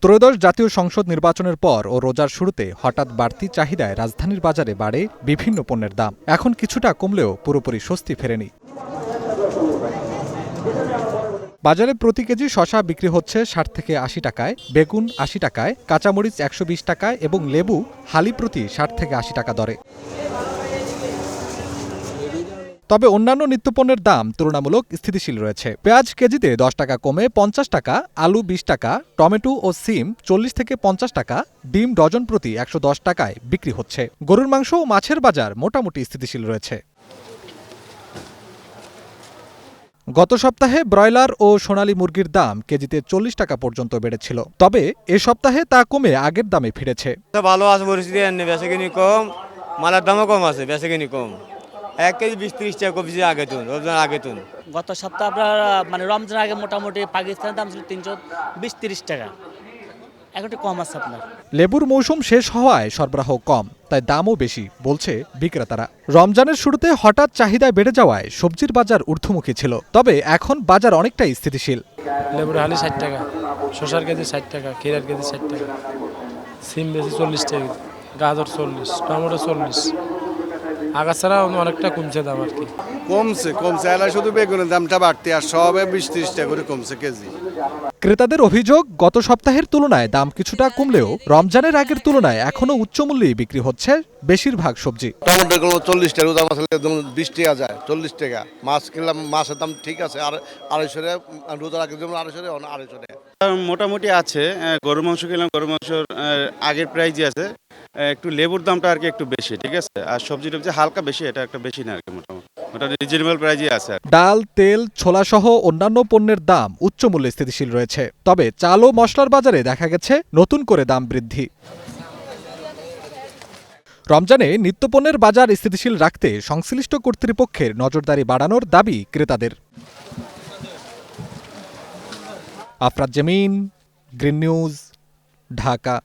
ত্রয়োদশ জাতীয় সংসদ নির্বাচনের পর ও রোজার শুরুতে হঠাৎ বাড়তি চাহিদায় রাজধানীর বাজারে বাড়ে বিভিন্ন পণ্যের দাম। এখন কিছুটা কমলেও পুরোপুরি স্বস্তি ফেরেনি। বাজারে প্রতি কেজি শসা বিক্রি হচ্ছে ৬০ থেকে ৮০ টাকায়, বেগুন ৮০ টাকায়, কাঁচামরিচ ১২০ টাকায় এবং লেবু হালি প্রতি ৬০ থেকে ৮০ টাকা দরে। তবে অন্যান্য নিত্যপণ্যের দাম তুলনামূলক স্থিতিশীল রয়েছে। পেঁয়াজ কেজিতে ১০ টাকা কমে ৫০ টাকা, আলু ২০ টাকা, টমেটো ও সিম ৪০ থেকে ৫০ টাকা, ডিম ডজন প্রতি ১১০ টাকায় বিক্রি হচ্ছে। গরুর মাংস ও মাছের বাজার মোটামুটি স্থিতিশীল রয়েছে। গত সপ্তাহে ব্রয়লার ও সোনালী মুরগির দাম কেজিতে ৪০ টাকা পর্যন্ত বেড়েছিল, তবে এ সপ্তাহে তা কমে আগের দামে ফিরেছে। ভালো আছে পরিস্থিতি, বেচাকেনি কম, মালের দামও কম আছে, বেচাকেনি কম। ১ কেজি ২০-৩০ টাকা কমছে রমজান আগে তুন। গত সপ্তাহে আপনার রমজান আগে মোটামুটি পাকিস্তানের দাম ছিল ৩২০-৩০ টাকা, এখন একটু কম আছে আপনার। লেবুর মৌসুম শেষ হওয়ায় সরবরাহ কম, তাই দামও বেশি বলছে বিক্রেতারা। রমজানের শুরুতে হঠাৎ চাহিদা বেড়ে যাওয়ায় সবজির বাজার ঊর্ধ্বমুখী ছিল, তবে এখন বাজার অনেকটাই স্থিতিশীল। লেবুর হালি ৬০ টাকা, শসার কেজি ৬০ টাকা, ক্ষীরার কেজি ৬০ টাকা, সিম বেশি ৪০ টাকা, গাজর ৪০, টমেটো ৪০। আগা ছাড়া অনেকটা কমছে দাম আর কি। কমছে এলা শুধু বেগুনের দামটা বাড়তে আর সবে ২০-৩০ টাকা করে কমছে কেজি। ক্রেতাদের অভিযোগ, গত সপ্তাহের তুলনায় দাম কিছুটা কমলেও রমজানের আগের তুলনায় এখনো উচ্চ মূল্যেই বিক্রি হচ্ছে বেশিরভাগ সবজি। টমেটোর গুলো ৪০ টাকা, রোজা মাছ ২০ টাকা যায়, ৪০ টাকা। মাছ কিনলাম, মাছের দাম ঠিক আছে, আর ২৫০ টাকা, রোজার আগের জন্য ২৫০ টাকা। মোটামুটি আছে। গরু মাংস কিনলাম, গরু মাংসর আগের প্রাইজই আছে, একটু লেবুর দামটা আর কি একটু বেশি, ঠিক আছে। আর সবজি টবজি হালকা বেশি, এটা একটা বেশি না আর কি, মোটামুটি রিজনেবল প্রাইজই আছে। ডাল, তেল, ছোলা সহ অন্যান্য পণ্যের দাম উচ্চ মূল্যে স্থিতিশীল রয়েছে, তবে চাল ও মশলার বাজারে দেখা গেছে নতুন করে দাম বৃদ্ধি। রমজানে নিত্যপণ্যের বাজার স্থিতিশীল রাখতে সংশ্লিষ্ট কর্তৃপক্ষের নজরদারি বাড়ানোর দাবি ক্রেতাদের। আফরাজ জামিন, গ্রিন নিউজ, ঢাকা।